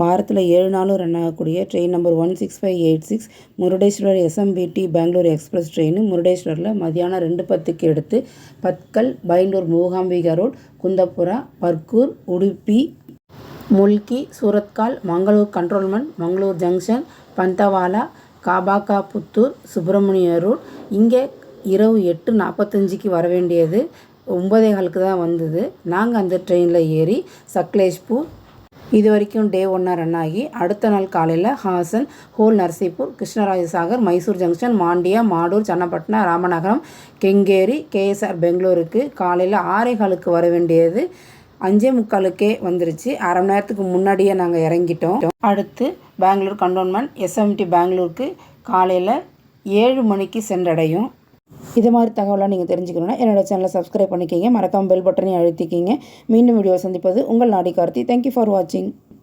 வாரத்தில் 7 நாளும் ரன் ஆகக்கூடிய train number 16586 Murudeshwar SMVT Bengaluru express train முருடேஸ்வரில் மதியானம் 2:10க்கு எடுத்து Bhatkal, Byndoor, Mookambika road, Kundapura, Barkur, Udupi, Mulki, Surathkal, Mangaluru cantonment, Mangaluru junction, Bantwala, Kabaka Puttur, Subrahmanya road. இங்கே இரவு 8:45க்கு வர வேண்டியது 9:15க்கு தான் வந்தது. நாங்கள் அந்த ட்ரெயினில் ஏறி சக்லேஷ்பூர் இது வரைக்கும் டே 1 ரன் ஆகி அடுத்த நாள் காலையில் ஹாசன், ஹோல் நரசிப்பூர், கிருஷ்ணராஜசாகர், மைசூர் ஜங்ஷன், மாண்டியா, மாடூர், சன்னப்பட்னா, ராமநகரம், கெங்கேரி, கேஎஸ்ஆர் பெங்களூருக்கு காலையில் 6:15க்கு வர வேண்டியது 5:45க்கே வந்துருச்சு. அரை மணி நேரத்துக்கு முன்னாடியே நாங்கள் இறங்கிட்டோம். அடுத்து பெங்களூர் கண்டோன்மெண்ட் எஸ்எம்டி பெங்களூருக்கு காலையில் 7 மணிக்கு சென்றடையும். இது மாதிரி தகவலாக நீங்கள் தெரிஞ்சுக்கணுன்னா என்னோடய சேனலை சப்ஸ்கிரைப் பண்ணிக்கிங்க, மறக்காமல் பெல் பட்டனையும் அழுத்திக்கிங்க. மீண்டும் வீடியோ சந்திப்பது உங்கள் நாடி கார்த்தி. தேங்க்யூ ஃபார் வாட்சிங்.